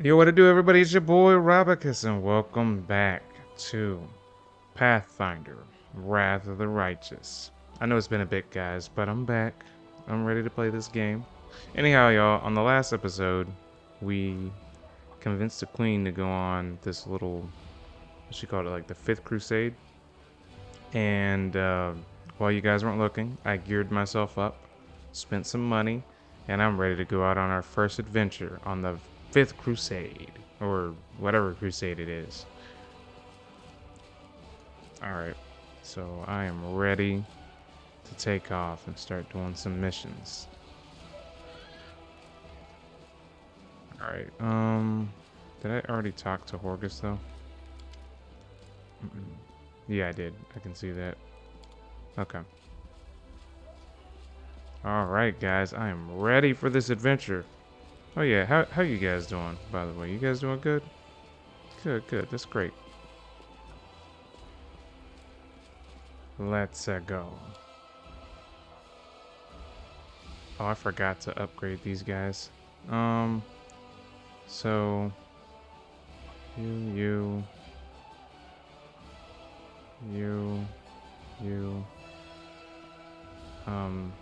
Yo, what to do, everybody? It's your boy Robacus, and welcome back to Pathfinder Wrath of the Righteous. I know it's been a bit, guys, but I'm back. I'm ready to play this game. Anyhow, y'all, on the last episode, we convinced the Queen to go on this little, what she called it, like the Fifth Crusade. And while you guys weren't looking, I geared myself up, spent some money, and I'm ready to go out on our first adventure on the Fifth Crusade, or whatever crusade it is. Alright, so I am ready to take off and start doing some missions. Alright, did I already talk to Horgus though? Yeah, I did. I can see that. Okay. Alright, guys, I am ready for this adventure. Oh yeah, how you guys doing, by the way? You guys doing good? Good, good. That's great. Let's go. Oh, I forgot to upgrade these guys. So you, you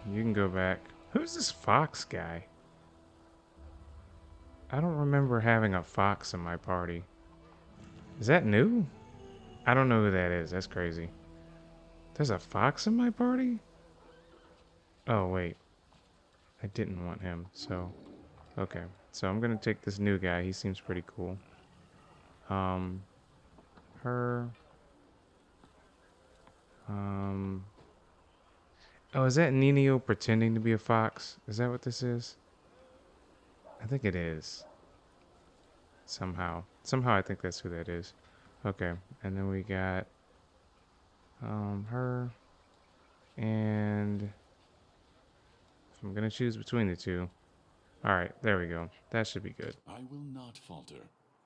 can go back. Who's this fox guy? I don't remember having a fox in my party. Is that new? I don't know who that is. That's crazy. There's a fox in my party? Oh, wait. I didn't want him, so... Okay, so I'm gonna take this new guy. He seems pretty cool. Her... Oh, is that Nino pretending to be a fox? Is that what this is? I think it is. Somehow. Somehow I think that's who that is. Okay, and then we got... her... And... If I'm gonna choose between the two... Alright, there we go. That should be good. I will not falter.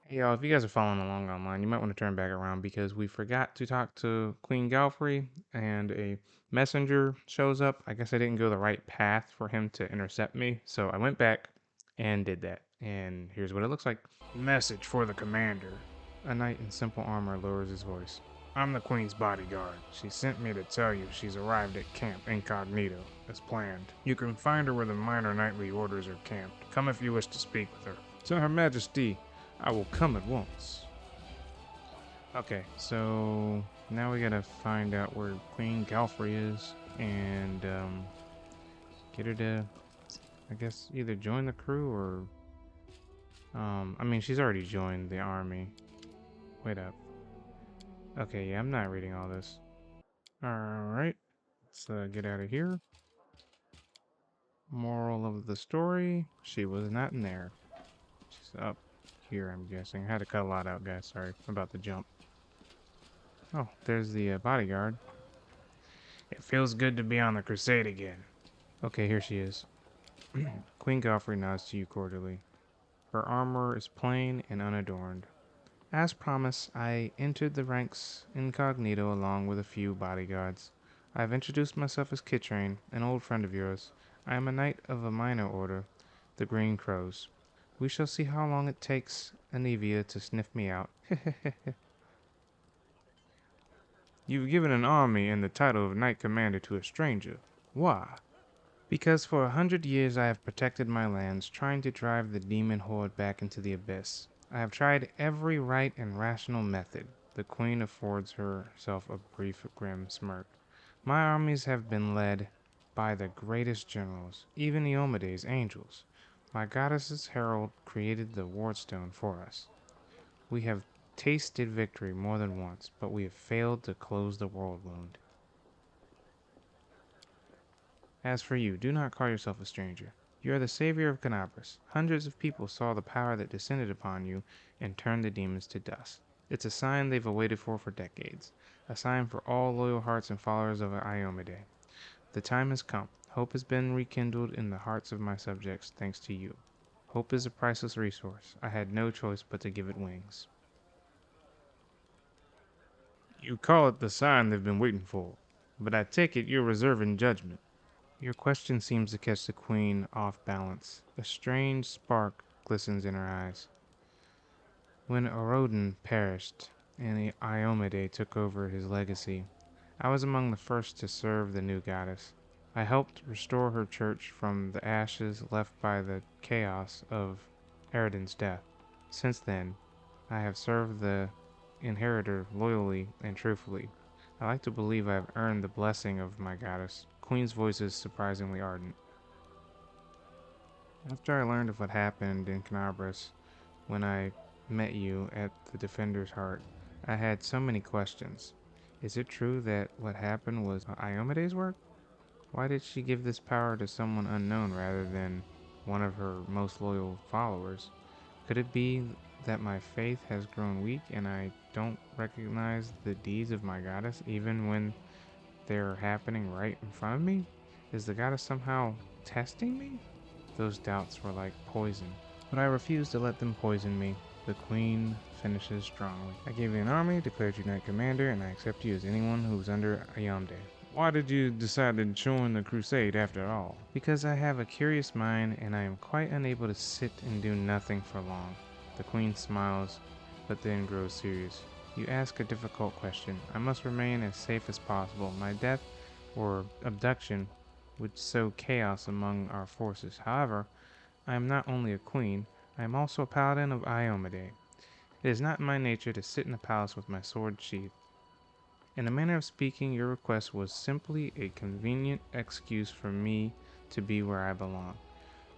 Hey y'all, if you guys are following along online, you might want to turn back around because we forgot to talk to Queen Galfrey and a messenger shows up. I guess I didn't go the right path for him to intercept me, so I went back and did that. And here's what it looks like. Message for the commander. A knight in simple armor lowers his voice. I'm the Queen's bodyguard. She sent me to tell you she's arrived at Camp Incognito, as planned. You can find her where the minor knightly orders are camped. Come if you wish to speak with her. To Her Majesty, I will come at once. Okay, so now we gotta find out where Queen Galfrey is and get her to, I guess, either join the crew or, I mean, she's already joined the army. Wait up. Okay, yeah, I'm not reading all this. Alright, let's get out of here. Moral of the story, she was not in there. She's up here, I'm guessing. I had to cut a lot out, guys. Sorry about the jump. Oh, there's the bodyguard. It feels good to be on the crusade again. Okay, here she is. Queen Galfrey nods to you cordially. Her armor is plain and unadorned. As promised, I entered the ranks incognito along with a few bodyguards. I have introduced myself as Kitrain, an old friend of yours. I am a knight of a minor order, the Green Crows. We shall see how long it takes Anivia to sniff me out. You've given an army and the title of Knight Commander to a stranger. Why? Because for 100 years I have protected my lands, trying to drive the demon horde back into the abyss. I have tried every right and rational method. The Queen affords herself a brief, grim smirk. My armies have been led by the greatest generals, even Iomede's angels. My goddess's herald created the wardstone for us. We have tasted victory more than once, but we have failed to close the world wound. As for you, do not call yourself a stranger. You are the savior of Canabras. Hundreds of people saw the power that descended upon you and turned the demons to dust. It's a sign they've awaited for decades. A sign for all loyal hearts and followers of Iomede. The time has come. Hope has been rekindled in the hearts of my subjects thanks to you. Hope is a priceless resource. I had no choice but to give it wings. You call it the sign they've been waiting for, but I take it you're reserving judgment. Your question seems to catch the Queen off balance. A strange spark glistens in her eyes. When Orodin perished and the Iomade took over his legacy, I was among the first to serve the new goddess. I helped restore her church from the ashes left by the chaos of Eredin's death. Since then, I have served the inheritor loyally and truthfully. I like to believe I have earned the blessing of my goddess. Queen's voice is surprisingly ardent. After I learned of what happened in Canabras when I met you at the Defender's Heart, I had so many questions. Is it true that what happened was Iomede's work? Why did she give this power to someone unknown rather than one of her most loyal followers? Could it be that my faith has grown weak and I don't recognize the deeds of my goddess even when they're happening right in front of me? Is the goddess somehow testing me? Those doubts were like poison, but I refused to let them poison me. The Queen finishes strongly. I gave you an army, declared you Knight Commander, and I accept you as anyone who's under Ayamde. Why did you decide to join the crusade after all? Because I have a curious mind and I am quite unable to sit and do nothing for long. The Queen smiles, but then grows serious. You ask a difficult question. I must remain as safe as possible. My death or abduction would sow chaos among our forces. However, I am not only a queen, I am also a paladin of Iomade. It is not in my nature to sit in a palace with my sword sheathed. In a manner of speaking, your request was simply a convenient excuse for me to be where I belong,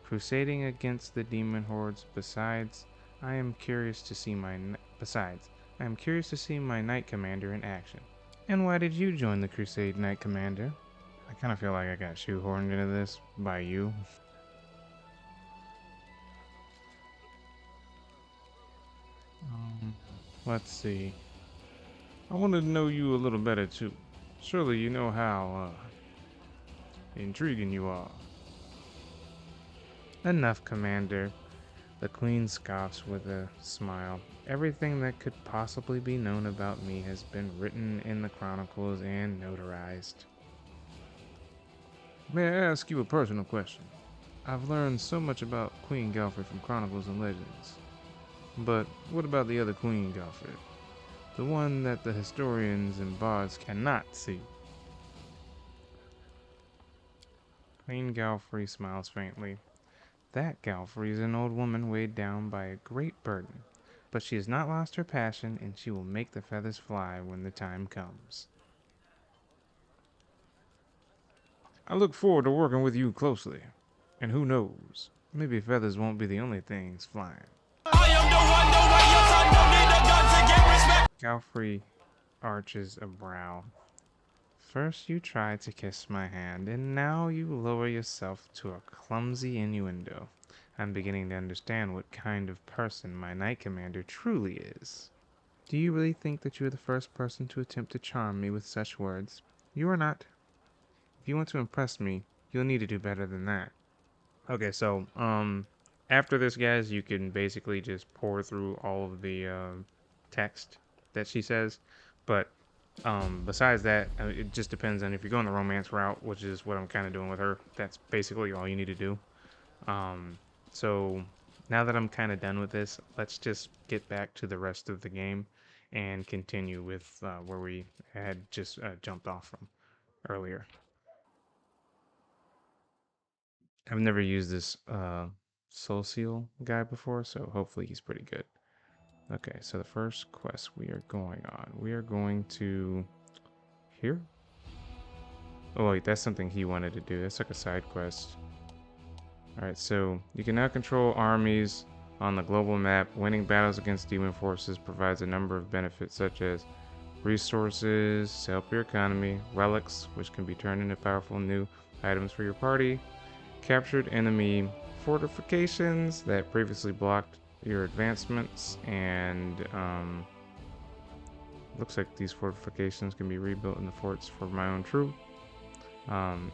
crusading against the demon hordes. I am curious to see my Knight Commander in action. And why did you join the crusade, Knight Commander? I kind of feel like I got shoehorned into this by you. Let's see. I wanted to know you a little better too. Surely you know how intriguing you are. Enough, Commander. The Queen scoffs with a smile. Everything that could possibly be known about me has been written in the chronicles and notarized. May I ask you a personal question? I've learned so much about Queen Galfrey from chronicles and legends. But what about the other Queen Galfrey? The one that the historians and bards cannot see. Queen Galfrey smiles faintly. That Galfrey is an old woman weighed down by a great burden, but she has not lost her passion, and she will make the feathers fly when the time comes. I look forward to working with you closely, and who knows, maybe feathers won't be the only things flying. Galfrey arches a brow. First you tried to kiss my hand, and now you lower yourself to a clumsy innuendo. I'm beginning to understand what kind of person my Knight Commander truly is. Do you really think that you are the first person to attempt to charm me with such words? You are not. If you want to impress me, you'll need to do better than that. Okay, so, after this, guys, you can basically just pour through all of the, text that she says, but besides that, it just depends on if you're going the romance route, which is what I'm kind of doing with her. That's basically all you need to do. So now that I'm kind of done with this, let's just get back to the rest of the game and continue with where we had just jumped off from earlier. I've never used this Soul Seal guy before, so hopefully he's pretty good. Okay, so the first quest we are going on, we are going to here. Oh wait, that's something he wanted to do. That's like a side quest. Alright, so you can now control armies on the global map. Winning battles against demon forces provides a number of benefits such as resources to help your economy, relics, which can be turned into powerful new items for your party, captured enemy fortifications that previously blocked your advancements, and looks like these fortifications can be rebuilt in the forts for my own troop.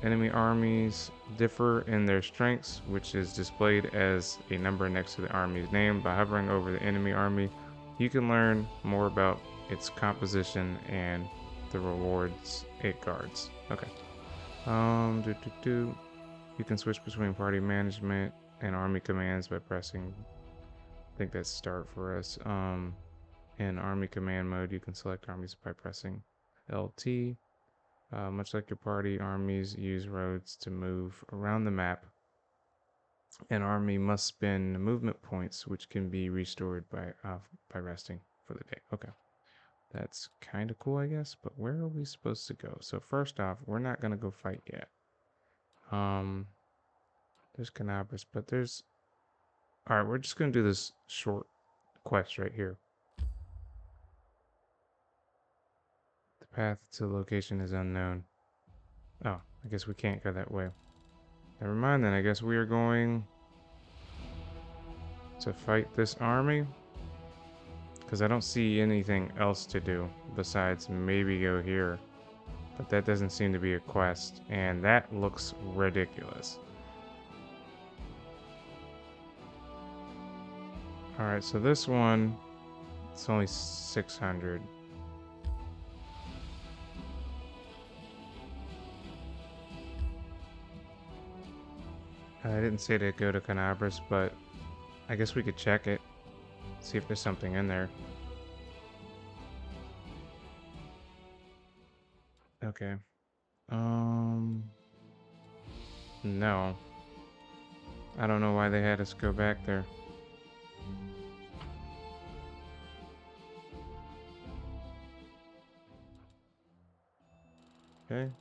Enemy armies differ in their strengths, which is displayed as a number next to the army's name. By hovering over the enemy army, you can learn more about its composition and the rewards it guards. Okay. You can switch between party management and army commands by pressing think that's start for us. In army command mode, you can select armies by pressing LT. Much like your party, armies use roads to move around the map. An army must spend movement points, which can be restored by resting for the day. Okay, that's kind of cool, I guess. But where are we supposed to go? So first off, we're not gonna go fight yet. There's Canabras, but there's. All right, we're just gonna do this short quest right here. The path to the location is unknown. Oh, I guess we can't go that way. Never mind then, I guess we are going to fight this army. Because I don't see anything else to do besides maybe go here. But that doesn't seem to be a quest, and that looks ridiculous. Alright, so this one, it's only 600. I didn't say to go to Canabras, but I guess we could check it. See if there's something in there. Okay. No. I don't know why they had us go back there. Okay.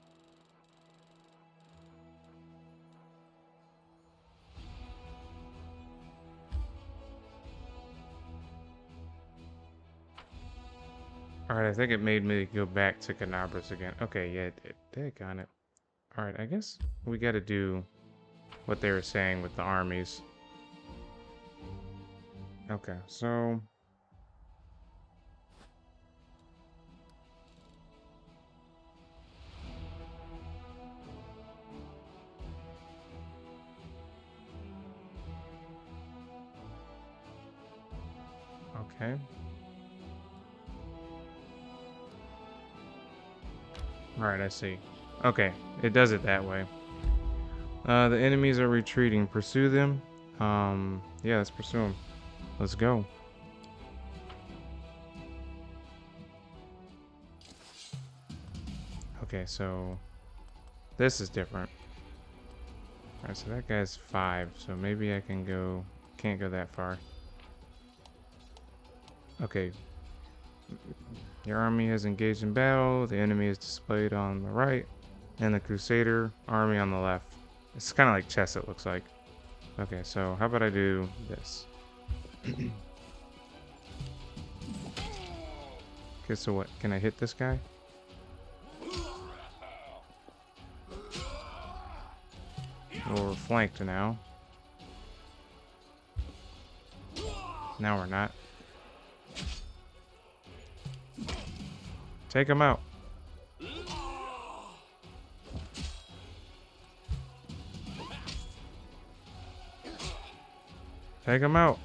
Alright, I think it made me go back to Canabras again. Okay, yeah, it did. Got it. Alright, I guess we gotta do what they were saying with the armies. Okay, so... Okay. Alright, I see. Okay, it does it that way. The enemies are retreating. Pursue them. Yeah, let's pursue them. Let's go. Okay, so this is different. Alright, so that guy's 5, so maybe I can go... Can't go that far. Okay. Your army has engaged in battle. The enemy is displayed on the right, and the Crusader army on the left. It's kind of like chess, it looks like. Okay, so how about I do this? Okay, so what? Can I hit this guy? Well, we're flanked now. Now we're not. Take him out. Take him out.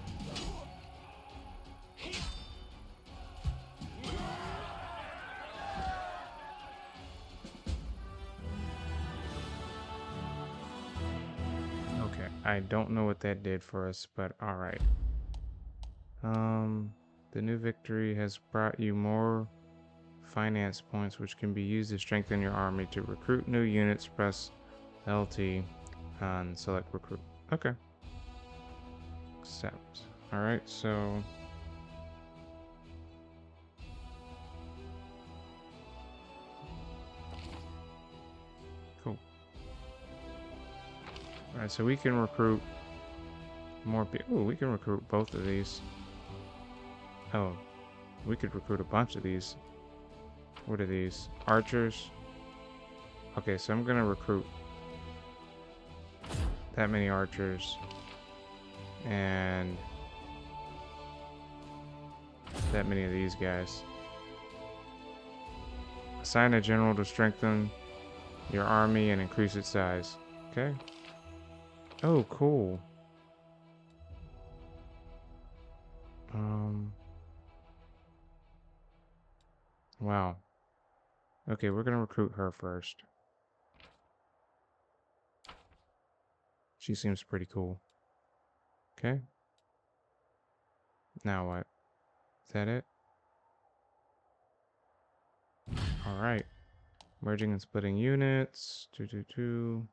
Okay, I don't know what that did for us, but alright. The new victory has brought you more finance points, which can be used to strengthen your army. To recruit new units, press LT and select recruit. Okay. Accept. Alright, so... Cool. Alright, so we can recruit more people. Ooh, we can recruit both of these. Oh, we could recruit a bunch of these. What are these? Archers? Okay, so I'm gonna recruit that many archers. And that many of these guys. Assign a general to strengthen your army and increase its size. Okay. Oh, cool. Wow. Okay, we're gonna recruit her first. She seems pretty cool. Okay. Now what? Is that it? Alright. Merging and splitting units. Two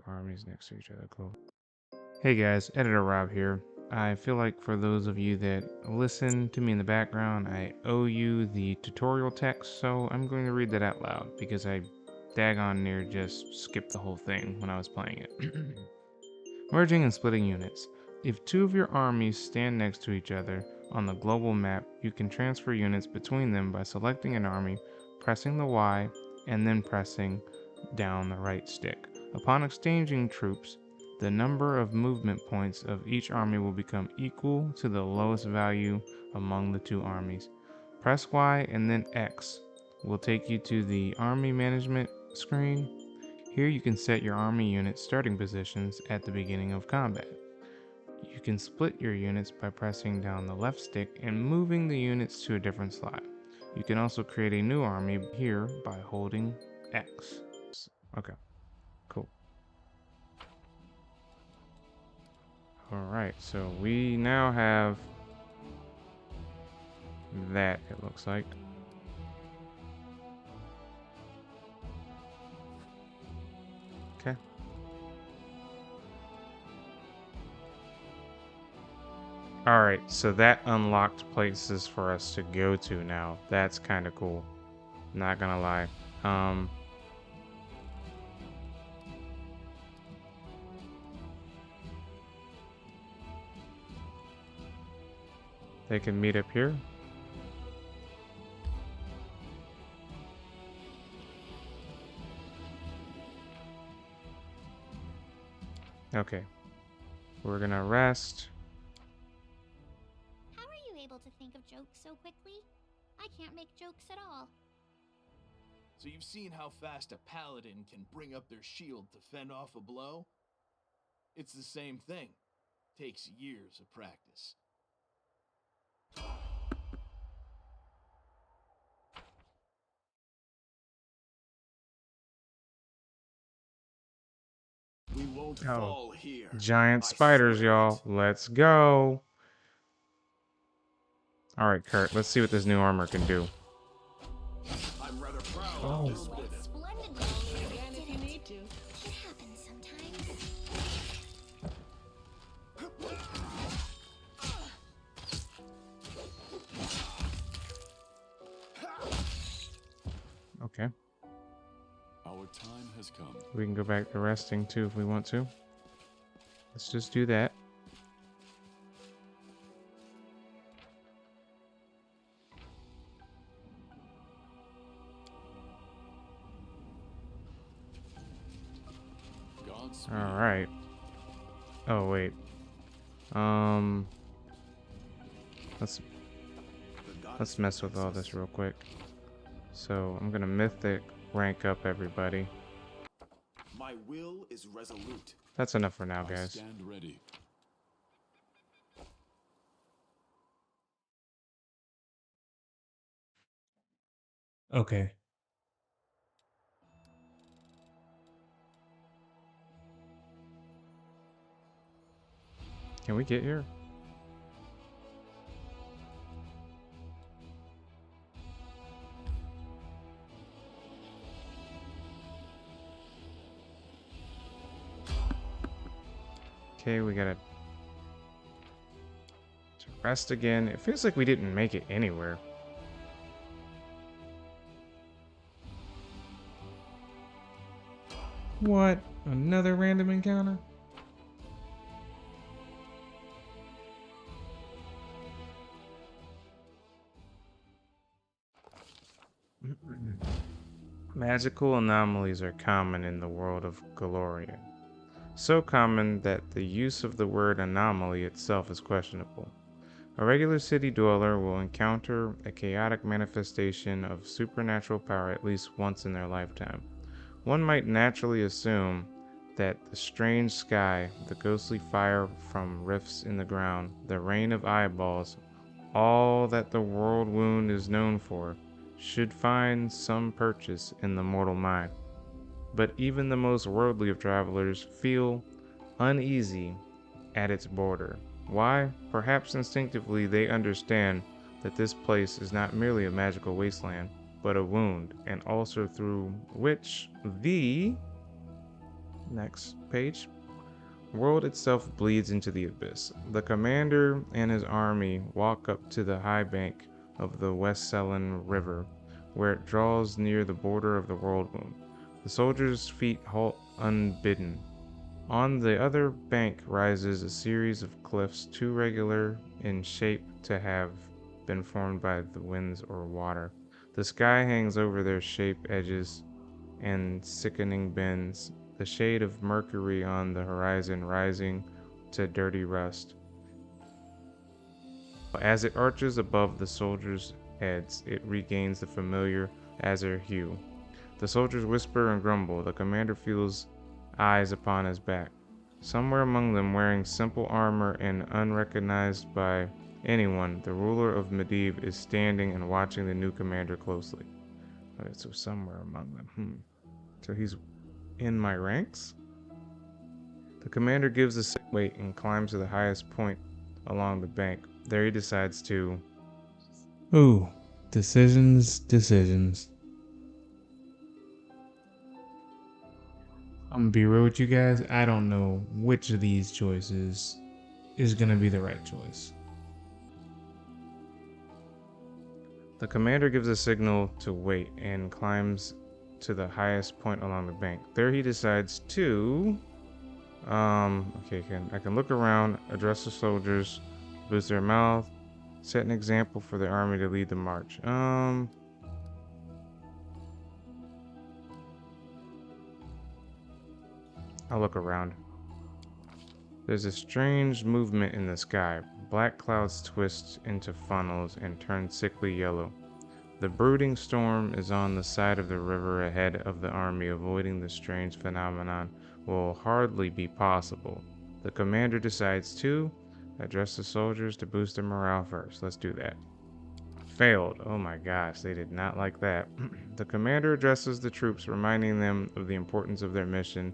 armies next to each other. Cool. Hey guys, Editor Rob here. I feel like for those of you that listen to me in the background, I owe you the tutorial text, so I'm going to read that out loud because I daggone near just skipped the whole thing when I was playing it. Merging and splitting units. If two of your armies stand next to each other on the global map, you can transfer units between them by selecting an army, pressing the Y, and then pressing down the right stick. Upon exchanging troops, the number of movement points of each army will become equal to the lowest value among the two armies. Press Y and then X will take you to the army management screen. Here you can set your army unit starting positions at the beginning of combat. You can split your units by pressing down the left stick and moving the units to a different slot. You can also create a new army here by holding X. Okay, cool. Alright, so we now have that, it looks like. Okay. Alright, so that unlocked places for us to go to now. That's kind of cool. Not gonna lie. They can meet up here. Okay. We're gonna rest. How are you able to think of jokes so quickly? I can't make jokes at all. So you've seen how fast a paladin can bring up their shield to fend off a blow? It's the same thing. Takes years of practice. We won't fall here. Giant spiders, y'all. Let's go. Alright, Kurt, let's see what this new armor can do. I'm rather proud of this with it. Splendid. Again, if you need to. It happens sometimes. Okay. Our time has come. We can go back to resting too if we want to. Let's just do that. Godspeed. All right. Oh wait. Let's mess with all this real quick. So I'm gonna mythic rank up everybody. My will is resolute. That's enough for now, I guys. stand ready. Okay. Can we get here? Okay, we gotta rest again. It feels like we didn't make it anywhere. What? Another random encounter? Magical anomalies are common in the world of Galorian. So common that the use of the word anomaly itself is questionable. A regular city dweller will encounter a chaotic manifestation of supernatural power at least once in their lifetime. One might naturally assume that the strange sky, the ghostly fire from rifts in the ground, the rain of eyeballs, all that the world wound is known for, should find some purchase in the mortal mind. But even the most worldly of travelers feel uneasy at its border. Why? Perhaps instinctively they understand that this place is not merely a magical wasteland, but a wound, an ulcer through which the next page world itself bleeds into the abyss. The commander and his army walk up to the high bank of the Westsellan River, where it draws near the border of the world wound. The soldiers' feet halt unbidden. On the other bank rises a series of cliffs too regular in shape to have been formed by the winds or water. The sky hangs over their shape edges and sickening bends, the shade of mercury on the horizon rising to dirty rust. As it arches above the soldiers' heads, it regains the familiar azure hue. The soldiers whisper and grumble. The commander feels eyes upon his back. Somewhere among them, wearing simple armor and unrecognized by anyone, the ruler of Medivh is standing and watching the new commander closely. Okay, so somewhere among them. So he's in my ranks? The commander gives a sick weight and climbs to the highest point along the bank. There he decides to... Ooh, decisions. I'm gonna be real with you guys. I don't know which of these choices is gonna be the right choice. The commander gives a signal to wait and climbs to the highest point along the bank. There he decides to... okay, I can look around, address the soldiers, boost their mouth, set an example for the army to lead the march. I'll look around. There's a strange movement in the sky. Black clouds twist into funnels and turn sickly yellow. The brooding storm is on the side of the river ahead of the army. Avoiding the strange phenomenon will hardly be possible. The commander decides to address the soldiers to boost their morale first. Let's do that. Failed. Oh my gosh, they did not like that. The commander addresses the troops, reminding them of the importance of their mission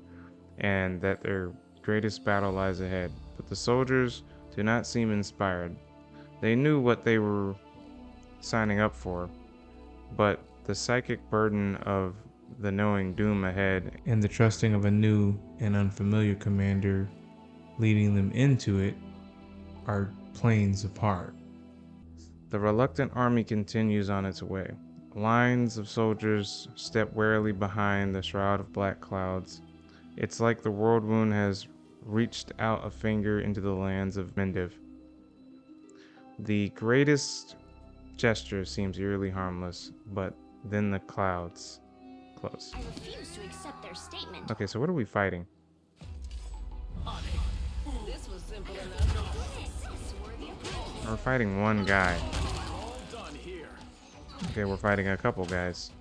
and that their greatest battle lies ahead. But the soldiers do not seem inspired. They knew what they were signing up for, but the psychic burden of the knowing doom ahead and the trusting of a new and unfamiliar commander leading them into it are planes apart. The reluctant army continues on its way. Lines of soldiers step warily behind the shroud of black clouds. It's like the world wound has reached out a finger into the lands of Medivh. The greatest gesture seems eerily harmless, but then the clouds close. I refuse to accept their statement. Okay, so what are we fighting? This was simple enough. We're fighting one guy. All done here. Okay, we're fighting a couple guys.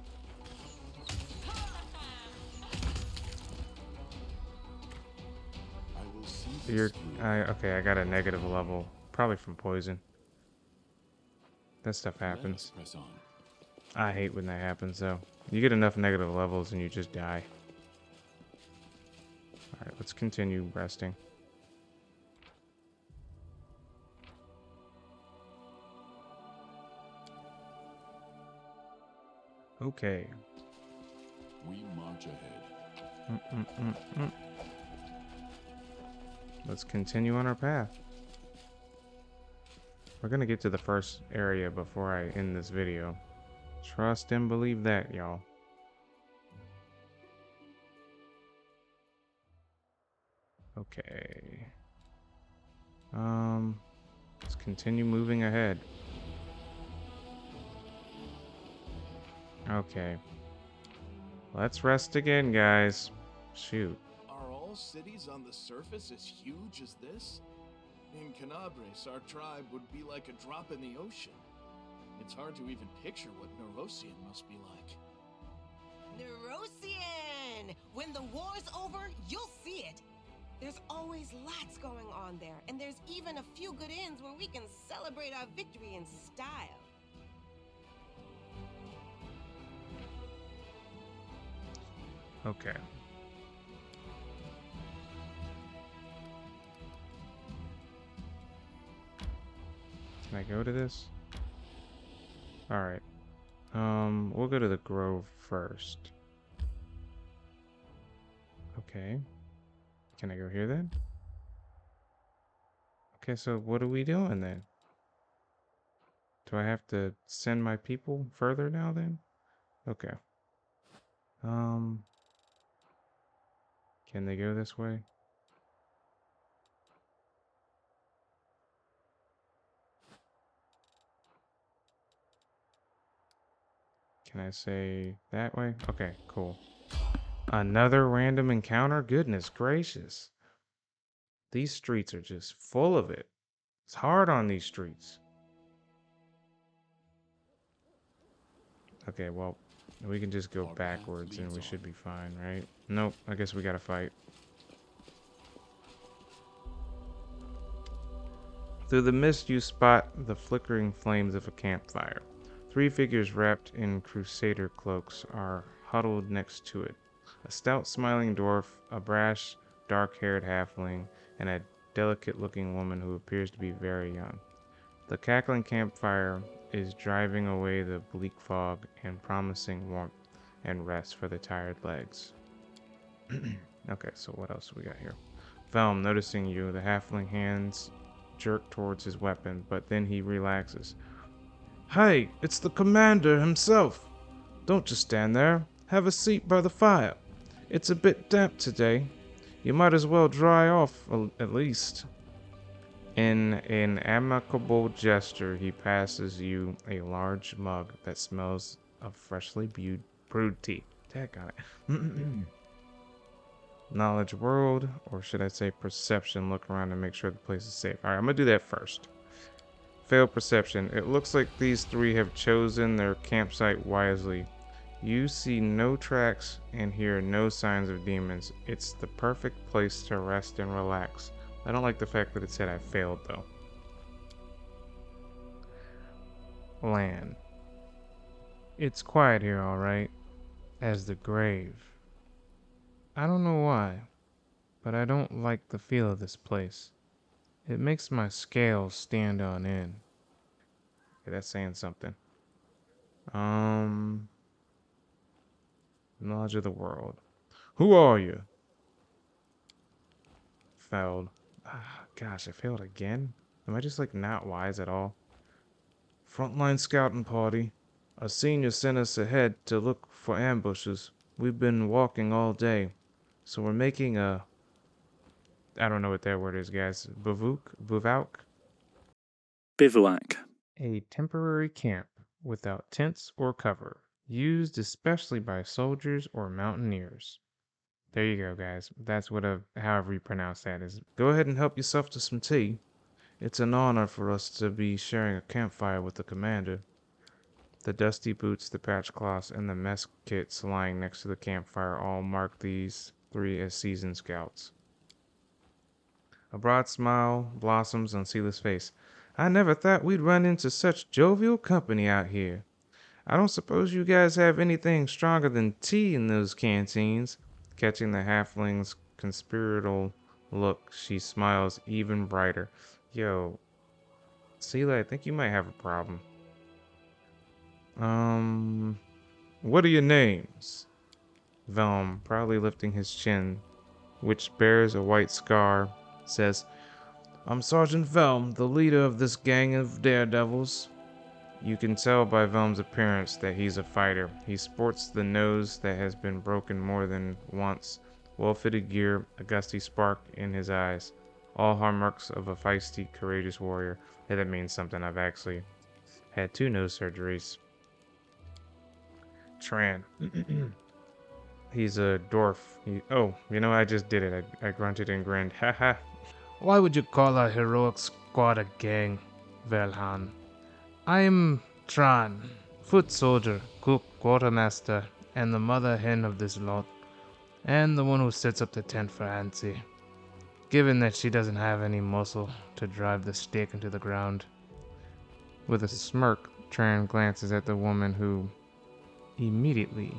I will see this through. Okay, I got a negative level, probably from poison. That stuff Let us happens. press on. I hate when that happens though. You get enough negative levels and you just die. Alright, let's continue resting. Okay. We march ahead. Let's continue on our path. We're gonna get to the first area before I end this video. Trust and believe that, y'all. Okay. Let's continue moving ahead. Okay. Let's rest again, guys. Shoot. Are all cities on the surface as huge as this? In Canabres, our tribe would be like a drop in the ocean. It's hard to even picture what Nerosian must be like. Nerosian! When the war's over, you'll see it. There's always lots going on there, and there's even a few good inns where we can celebrate our victory in style. Okay. Can I go to this? Alright. We'll go to the Grove first. Okay. Can I go here then? Okay, so what are we doing then? Do I have to send my people further now then? Okay. Can they go this way? Can I say that way? Okay, cool. Another random encounter? Goodness gracious. These streets are just full of it. It's hard on these streets. Okay, well, we can just go Our path backwards and leads we on. should be fine, right? Nope, I guess we gotta fight. Through the mist, you spot the flickering flames of a campfire. 3 figures wrapped in crusader cloaks are huddled next to it. A stout, smiling dwarf, a brash, dark-haired halfling, and a delicate-looking woman who appears to be very young. The cackling campfire is driving away the bleak fog and promising warmth and rest for the tired legs. Okay, so what else we got here? Velm, noticing you, the halfling hands jerk towards his weapon, but then he relaxes. Hey, it's the commander himself. Don't just stand there. Have a seat by the fire. It's a bit damp today. You might as well dry off at least. In an amicable gesture, he passes you a large mug that smells of freshly brewed tea. Tag on it. Knowledge world, or should I say perception, look around and make sure the place is safe. Alright, I'm gonna do that first. Failed perception. It looks like these 3 have chosen their campsite wisely. You see no tracks and hear no signs of demons. It's the perfect place to rest and relax. I don't like the fact that it said I failed though. Lan. It's quiet here, alright. As the grave. I don't know why, but I don't like the feel of this place. It makes my scales stand on end. Okay, that's saying something. Knowledge of the world. Who are you? Failed. Gosh, I failed again? Am I just like not wise at all? Frontline scouting party. A senior sent us ahead to look for ambushes. We've been walking all day, so we're making a... I don't know what that word is, guys. Bivouac? Bivouac. A temporary camp without tents or cover, used especially by soldiers or mountaineers. There you go, guys. That's what however you pronounce that is. Go ahead and help yourself to some tea. It's an honor for us to be sharing a campfire with the commander. The dusty boots, the patch cloths, and the mess kits lying next to the campfire all mark these 3 as seasoned scouts. A broad smile blossoms on Sela's face. I never thought we'd run into such jovial company out here. I don't suppose you guys have anything stronger than tea in those canteens. Catching the halfling's conspiratorial look, she smiles even brighter. Yo, Sela, I think you might have a problem. What are your names? Velm, proudly lifting his chin, which bears a white scar, says, I'm Sergeant Velm, the leader of this gang of daredevils. You can tell by Velm's appearance that he's a fighter. He sports the nose that has been broken more than once, well-fitted gear, a gusty spark in his eyes, all hallmarks of a feisty, courageous warrior. Hey, that means something. I've actually had 2 nose surgeries. Tran. He's a dwarf. Oh, you know, I just did it. I grunted and grinned. Haha. Why would you call our heroic squad a gang, Velhan? I'm Tran, foot soldier, cook, quartermaster, and the mother hen of this lot, and the one who sets up the tent for Ansi, given that she doesn't have any muscle to drive the stake into the ground. With a smirk, Tran glances at the woman who immediately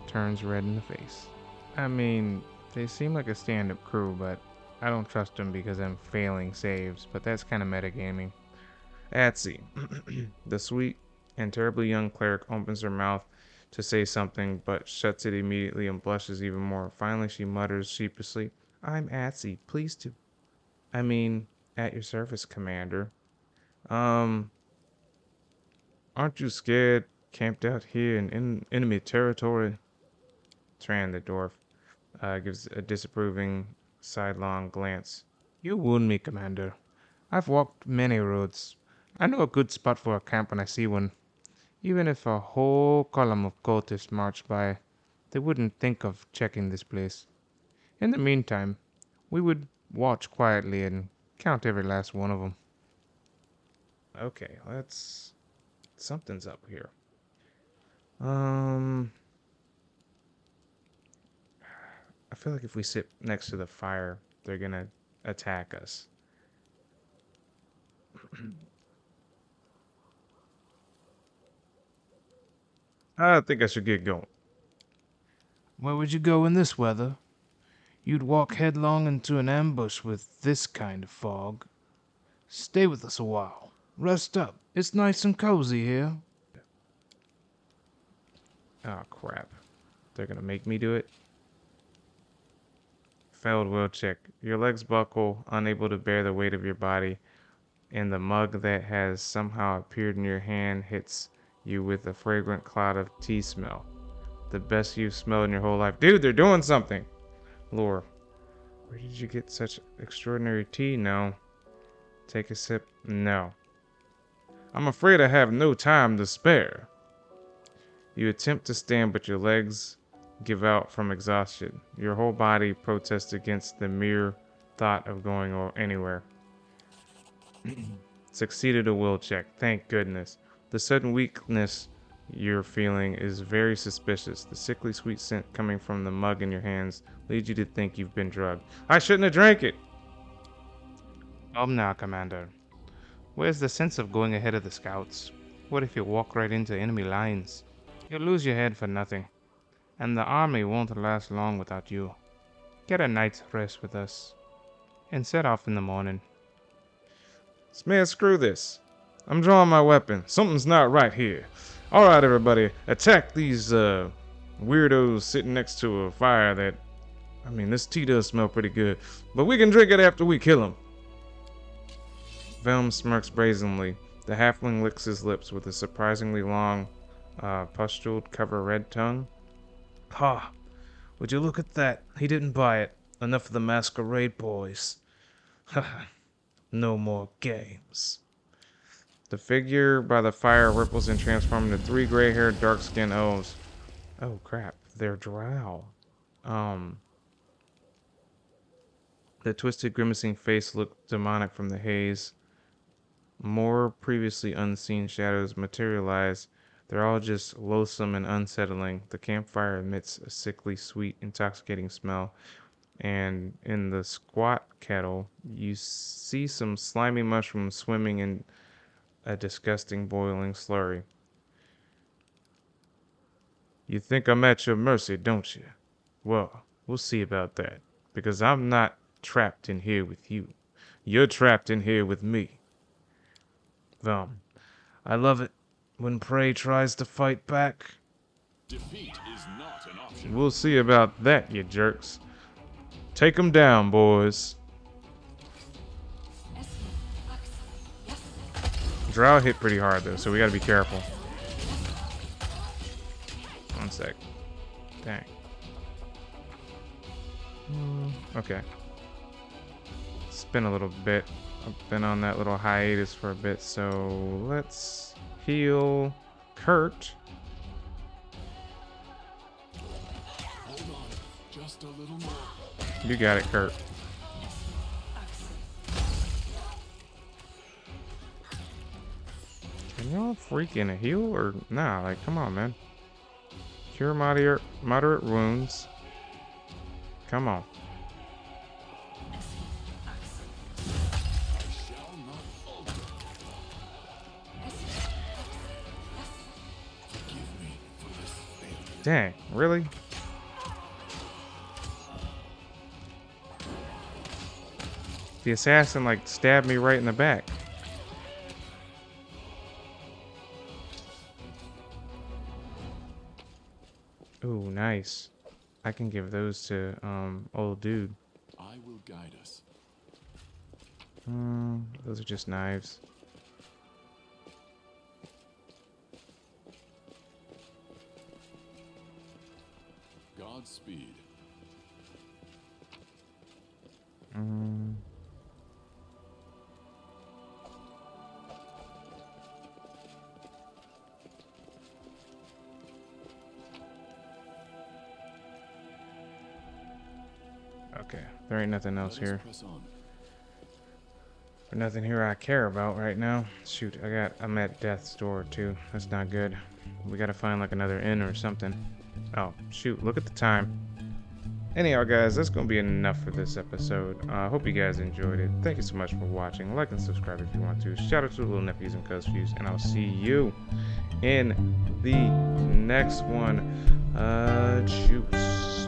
turns red in the face. I mean, they seem like a stand-up crew, but I don't trust them because I'm failing saves, but that's kind of metagaming. Atsy. The sweet and terribly young cleric opens her mouth to say something, but shuts it immediately and blushes even more. Finally, she mutters sheepishly, I'm Atsy. Please to... I mean, at your service, Commander. Aren't you scared? Camped out here in enemy territory? Tran, the dwarf, gives a disapproving, sidelong glance. You wound me, Commander. I've walked many roads. I know a good spot for a camp when I see one. Even if a whole column of cultists marched by, they wouldn't think of checking this place. In the meantime, we would watch quietly and count every last one of them. Okay, let's... Something's up here. I feel like if we sit next to the fire, they're gonna attack us. I think I should get going. Where would you go in this weather? You'd walk headlong into an ambush with this kind of fog. Stay with us a while. Rest up. It's nice and cozy here. Oh, crap. They're gonna make me do it? Failed will check. Your legs buckle, unable to bear the weight of your body, and the mug that has somehow appeared in your hand hits you with a fragrant cloud of tea smell. The best you've smelled in your whole life. Dude, they're doing something! Lore. Where did you get such extraordinary tea? No. Take a sip? No. I'm afraid I have no time to spare. You attempt to stand, but your legs give out from exhaustion. Your whole body protests against the mere thought of going anywhere. Succeeded a will check. Thank goodness. The sudden weakness you're feeling is very suspicious. The sickly sweet scent coming from the mug in your hands leads you to think you've been drugged. I shouldn't have drank it! Now, Commander. Where's the sense of going ahead of the scouts? What if you walk right into enemy lines? You'll lose your head for nothing. And the army won't last long without you. Get a night's rest with us. And set off in the morning. Man, screw this. I'm drawing my weapon. Something's not right here. Alright, everybody. Attack these, weirdos sitting next to a fire that... I mean, this tea does smell pretty good. But we can drink it after we kill him. Velm smirks brazenly. The halfling licks his lips with a surprisingly long, pustuled, cover red tongue. Ha! Would you look at that? He didn't buy it. Enough of the masquerade boys. Ha! No more games. The figure by the fire ripples and transforms into 3 gray-haired, dark-skinned elves. Oh crap, they're drow. The twisted, grimacing face looked demonic from the haze. More previously unseen shadows materialize. They're all just loathsome and unsettling. The campfire emits a sickly, sweet, intoxicating smell. And in the squat kettle, you see some slimy mushrooms swimming in a disgusting boiling slurry. You think I'm at your mercy, don't you? Well, we'll see about that. Because I'm not trapped in here with you. You're trapped in here with me. I love it when prey tries to fight back. Defeat is not an option. We'll see about that, you jerks. Take them down, boys. Drow hit pretty hard, though, so we gotta be careful. One sec. Dang. Okay. It's been a little bit. I've been on that little hiatus for a bit, so let's heal Kurt. Hold on, just a little more. You got it, Kurt. Can y'all freaking heal or nah? Like, come on, man. Cure moderate wounds. Come on. Shall not falter. Forgive me for this failure. Dang, really? The assassin, like, stabbed me right in the back. nice. I can give those to old dude. I will guide us. Those are just knives. Godspeed. Okay, there ain't nothing else Let us here. press on. There's nothing here I care about right now. Shoot, I'm at death's door too. That's not good. We gotta find like another inn or something. Oh, shoot, look at the time. Anyhow, guys, that's gonna be enough for this episode. I hope you guys enjoyed it. Thank you so much for watching. Like and subscribe if you want to. Shout out to the little nephews and cousins, and I'll see you in the next one. Juice.